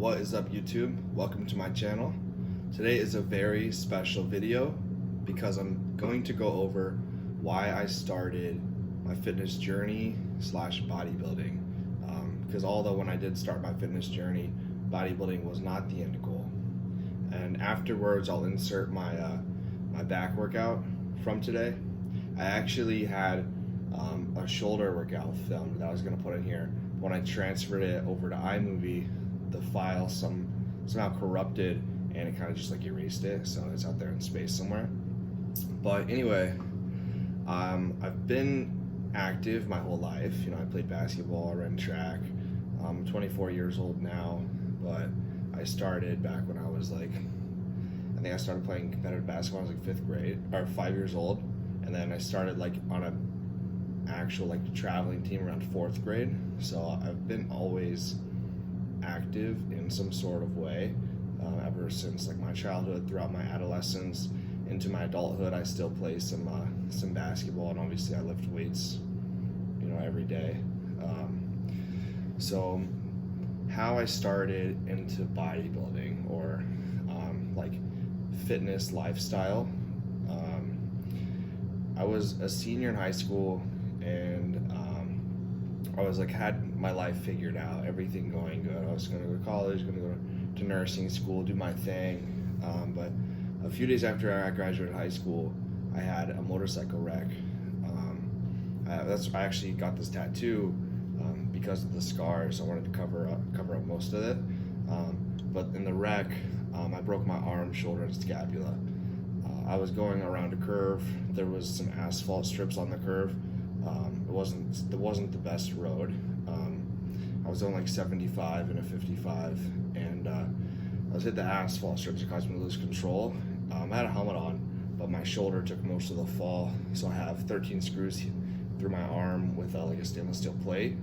What is up, YouTube? Welcome to my channel. Today is a very special video because I'm going to go over why I started my fitness journey slash bodybuilding. Because although when I did start my fitness journey, bodybuilding was not the end goal. And afterwards, I'll insert my my back workout from today. I actually had a shoulder workout filmed that I was going to put in here. When I transferred it over to iMovie, the file somehow corrupted and it kind of just like erased it, so it's out there in space somewhere. But anyway, I've been active my whole life. You know, I played basketball, I ran track. I'm 24 years old now, but I started back when I was like, I think I started playing competitive basketball when I was like 5th grade, or 5 years old, and then I started like on a actual like traveling team around 4th grade. So I've been always active in some sort of way ever since like my childhood, throughout my adolescence, into my adulthood. I still play some basketball, and obviously I lift weights, you know, every day. So how I started into bodybuilding or like fitness lifestyle, I was a senior in high school, and I was like, had my life figured out, everything going good. I was going to go to college, going to go to nursing school, do my thing. But a few days after I graduated high school, I had a motorcycle wreck. I actually got this tattoo because of the scars. I wanted to cover up most of it. But in the wreck, I broke my arm, shoulder, and scapula. I was going around a curve. There was some asphalt strips on the curve. It wasn't the best road. I was on like 75 and a 55, and I was hit the asphalt strips. It caused me to lose control. I had a helmet on, but my shoulder took most of the fall. So I have 13 screws through my arm with like a stainless steel plate,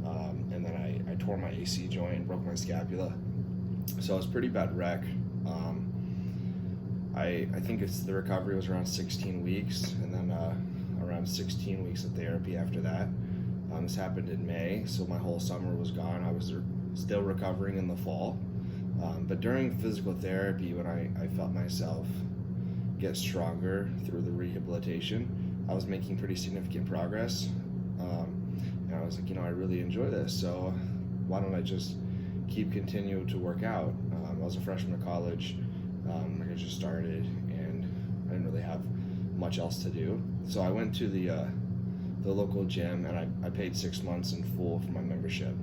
and then I tore my AC joint and broke my scapula. So it was a pretty bad wreck. I think the recovery was around 16 weeks, and then around 16 weeks of therapy after that. This happened in May, so my whole summer was gone. I was still recovering in the fall. But during physical therapy, when I felt myself get stronger through the rehabilitation, I was making pretty significant progress. And I was like, you know, I really enjoy this, so why don't I just continue to work out? I was a freshman in college. I just started, and I didn't really have much else to do. So I went to the local gym, and I paid 6 months in full for my membership.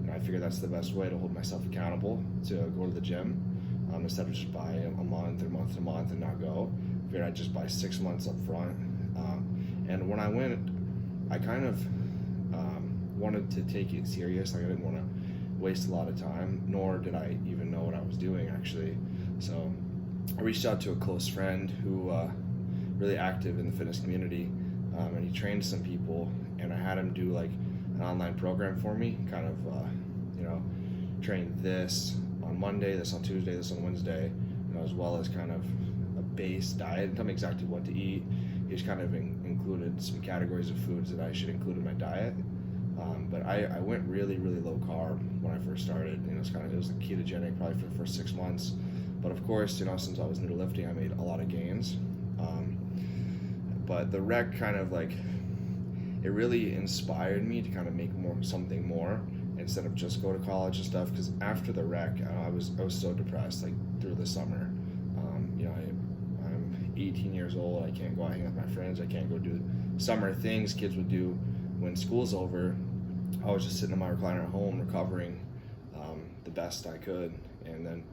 And I figured that's the best way to hold myself accountable, to go to the gym, instead of just buy a month and not go. I figured I'd just buy 6 months up front. And when I went, I kind of wanted to take it serious. Like, I didn't want to waste a lot of time, nor did I even know what I was doing, actually. So I reached out to a close friend who really active in the fitness community, and he trained some people, and I had him do like an online program for me, kind of you know, train this on Monday, this on Tuesday, this on Wednesday, you know, as well as kind of a base diet, and tell me exactly what to eat. He's kind of included some categories of foods that I should include in my diet. But I went really low carb when I first started. You know, it was ketogenic probably for the first 6 months. But of course, you know, since I was new to lifting, I made a lot of gains. But the wreck kind of like, it really inspired me to kind of make something more instead of just go to college and stuff. Because after the wreck, I was so depressed, like through the summer. You know, I'm 18 years old. I can't go out hang with my friends. I can't go do summer things kids would do when school's over. I was just sitting in my recliner at home recovering the best I could. And then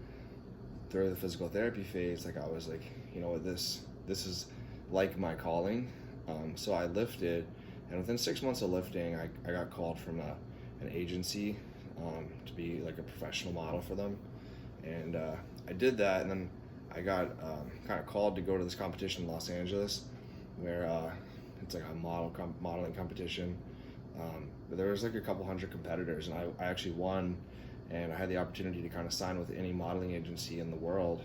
through the physical therapy phase, like I was like, you know what, this is like my calling. So I lifted, and within 6 months of lifting, I got called from an agency to be like a professional model for them. And I did that, and then I got kind of called to go to this competition in Los Angeles, where it's like a modeling competition. But there was like a couple hundred competitors, and I actually won, and I had the opportunity to kind of sign with any modeling agency in the world.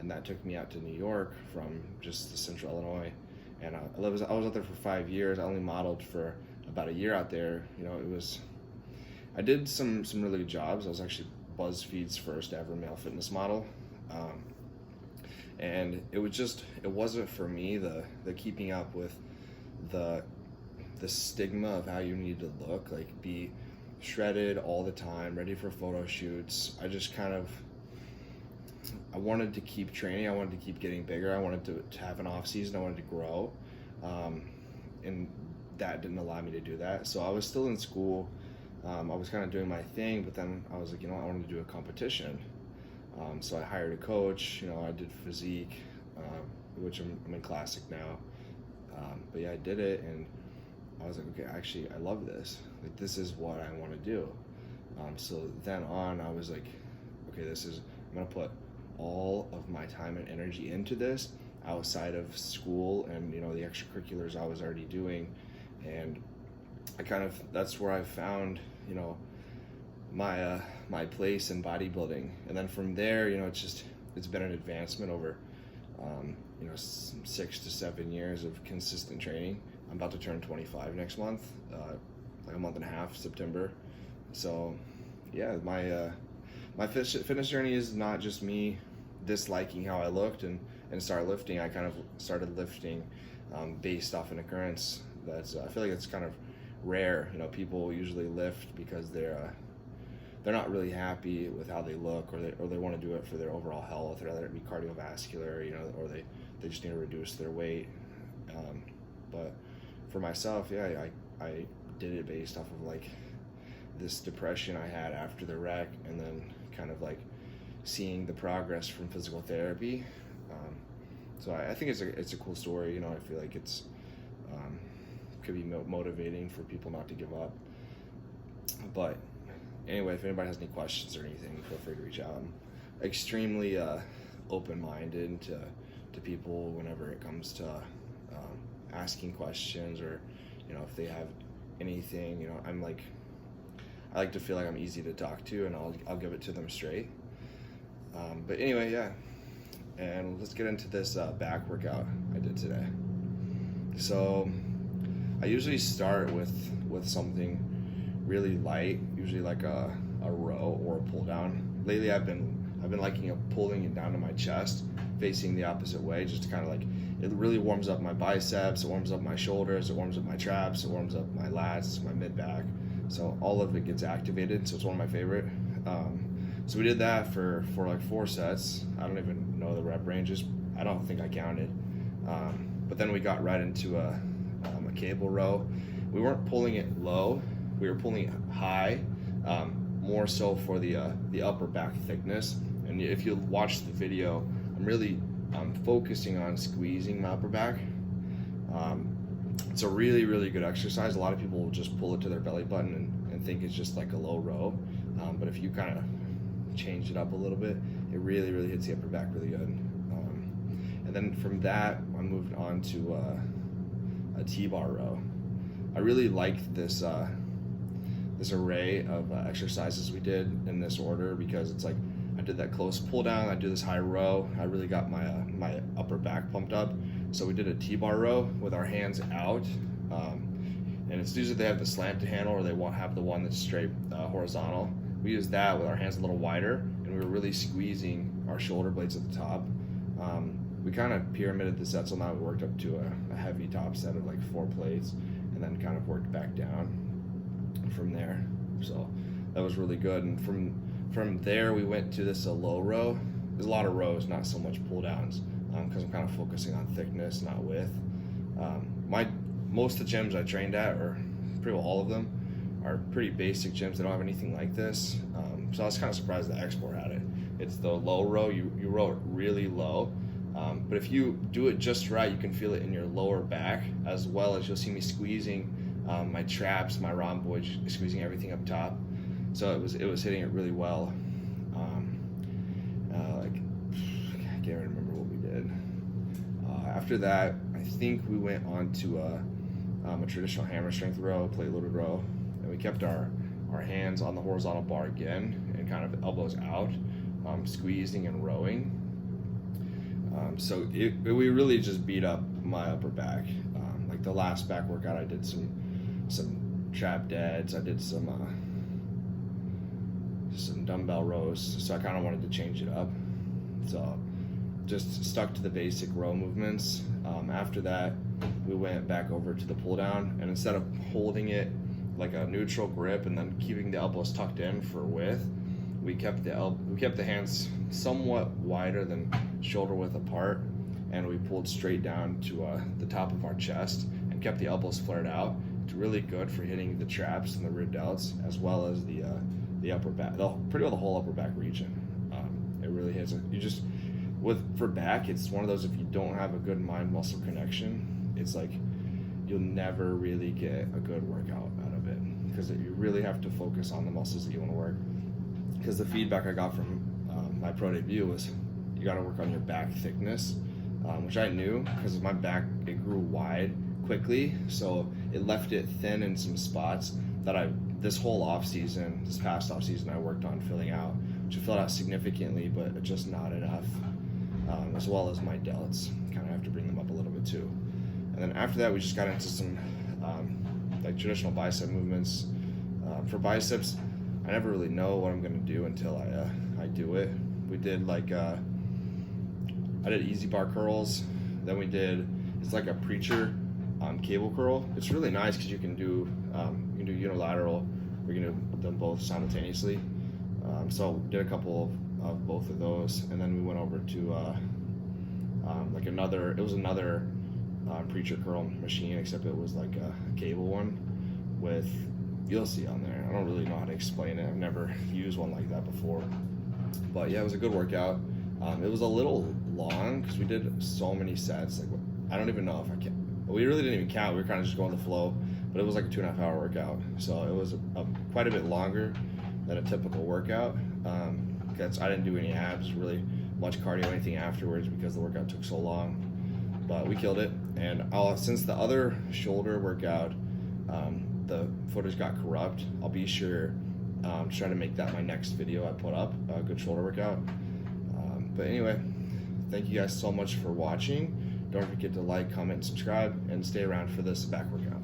And that took me out to New York from just the central Illinois. And I was out there for 5 years. I only modeled for about a year out there. You know, I did some really good jobs. I was actually BuzzFeed's first ever male fitness model. And it wasn't for me, the keeping up with the stigma of how you need to look, like be shredded all the time, ready for photo shoots. I wanted to keep training, I wanted to keep getting bigger, I wanted to have an off season, I wanted to grow, and that didn't allow me to do that. So I was still in school, I was kind of doing my thing, but then I was like, I wanted to do a competition. So I hired a coach, I did physique, which I'm in classic now. But yeah, I did it, and I was like, okay, actually, I love this. Like, this is what I want to do. So then on, I was like, okay, I'm gonna put all of my time and energy into this outside of school and, the extracurriculars I was already doing. And that's where I found, my place in bodybuilding. And then from there, it's been an advancement over 6 to 7 years of consistent training. I'm about to turn 25 next month, like a month and a half, September. So yeah, my fitness journey is not just me disliking how I looked and start lifting. I kind of started lifting based off an occurrence I feel like it's kind of rare. People usually lift because they're not really happy with how they look, or they want to do it for their overall health, or whether it be cardiovascular, or they just need to reduce their weight. But for myself, yeah, I did it based off of like this depression I had after the wreck, and then kind of like seeing the progress from physical therapy. So I think it's a cool story. I feel like it's could be motivating for people not to give up. But anyway, if anybody has any questions or anything, feel free to reach out. I'm extremely open-minded to people whenever it comes to asking questions, or if they have anything. I like to feel like I'm easy to talk to, and I'll give it to them straight. But anyway, yeah, and let's get into this back workout I did today. So I usually start with something really light, usually like a row or a pull down. Lately I've been liking pulling it down to my chest, facing the opposite way, just to kind of like, it really warms up my biceps, it warms up my shoulders, it warms up my traps, it warms up my lats, my mid back. So all of it gets activated, so it's one of my favorite. So we did that for like 4 sets. I don't even know the rep ranges. I don't think I counted. But then we got right into a cable row. We weren't pulling it low, we were pulling it high, more so for the upper back thickness. And if you watch the video, I'm really focusing on squeezing my upper back. It's a really, really good exercise. A lot of people will just pull it to their belly button and think it's just like a low row. But if you kind of change it up a little bit, it really, really hits the upper back really good. And then from that, I moved on to a T-bar row. I really liked this array of exercises we did in this order, because it's like I did that close pull down, I do this high row, I really got my upper back pumped up. So we did a T-bar row with our hands out, and it's usually they have the slanted handle, or they won't have the one that's straight horizontal. We used that with our hands a little wider, and we were really squeezing our shoulder blades at the top. We kind of pyramided the set, so now we worked up to a heavy top set of like 4 plates, and then kind of worked back down from there. So that was really good. And from there we went to this low row. There's a lot of rows, not so much pull downs, because I'm kind of focusing on thickness, not width. Most of the gyms I trained at, or pretty well all of them, are pretty basic gyms. They don't have anything like this. So I was kind of surprised that Export had it. It's the low row. You row it really low, but if you do it just right, you can feel it in your lower back, as well as you'll see me squeezing my traps, my rhomboid, squeezing everything up top. So it was hitting it really well. I can't remember what we did. After that, I think we went on to a traditional hammer strength row, plate loaded row, and we kept our hands on the horizontal bar again, and kind of elbows out, squeezing and rowing. So we really just beat up my upper back. Like the last back workout, I did some trap deads. I did some deadlifts and dumbbell rows, so I kind of wanted to change it up. So just stuck to the basic row movements. After that, we went back over to the pull down, and instead of holding it like a neutral grip and then keeping the elbows tucked in for width, we kept the hands somewhat wider than shoulder width apart, and we pulled straight down to the top of our chest and kept the elbows flared out. It's really good for hitting the traps and the rear delts, as well as the upper back, pretty well the whole upper back region. It really hits it. For back, it's one of those, if you don't have a good mind muscle connection, it's like you'll never really get a good workout out of it, because you really have to focus on the muscles that you want to work. Because the feedback I got from my pro debut was, you got to work on your back thickness, which I knew, because my back, it grew wide quickly, so it left it thin in some spots that this past off season I worked on filling out, which I filled out significantly, but just not enough. As well as my delts, kind of have to bring them up a little bit too. And then after that, we just got into some like traditional bicep movements. For biceps, I never really know what I'm going to do until I do it. We did I did easy bar curls. Then it's like a preacher cable curl. It's really nice because you can do unilateral, or you can do them both simultaneously. So did a couple of both of those, and then we went over to another preacher curl machine, except it was like a cable one with, you'll see on there, I don't really know how to explain it, I've never used one like that before, but yeah, it was a good workout. It was a little long because we did so many sets, like I don't even know if I can, we really didn't even count, we were kind of just going with the flow, but it was like a 2.5 hour workout, so it was quite a bit longer than a typical workout. I didn't do any abs, really much cardio, anything afterwards, because the workout took so long, but we killed it. And since the other shoulder workout, the footage got corrupt, I'll be sure to try to make that my next video I put up, a good shoulder workout. But anyway, thank you guys so much for watching. Don't forget to like, comment, and subscribe, and stay around for this back workout.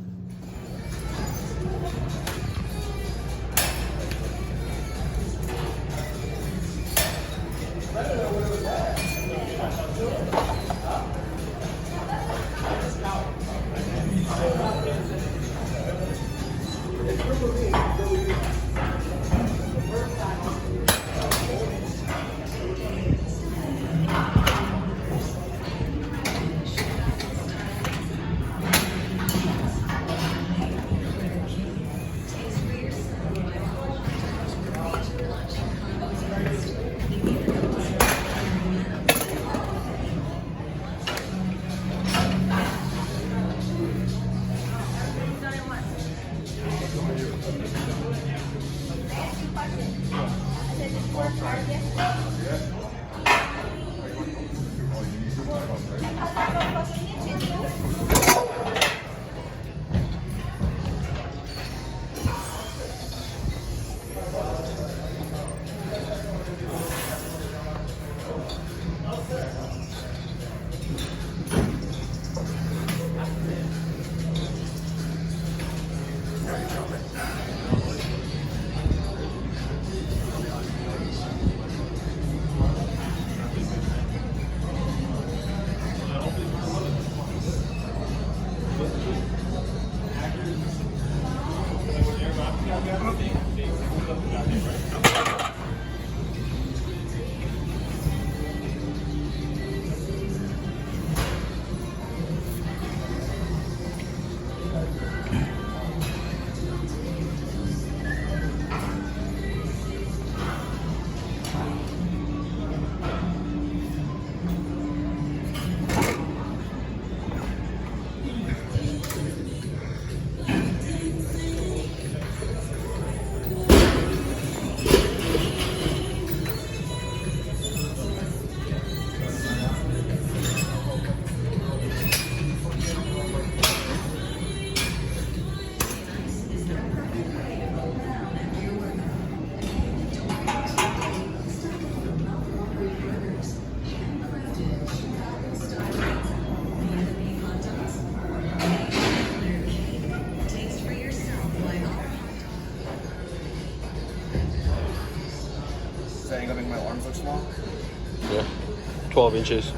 Does that angle make my arms look small? Yeah. 12 inches.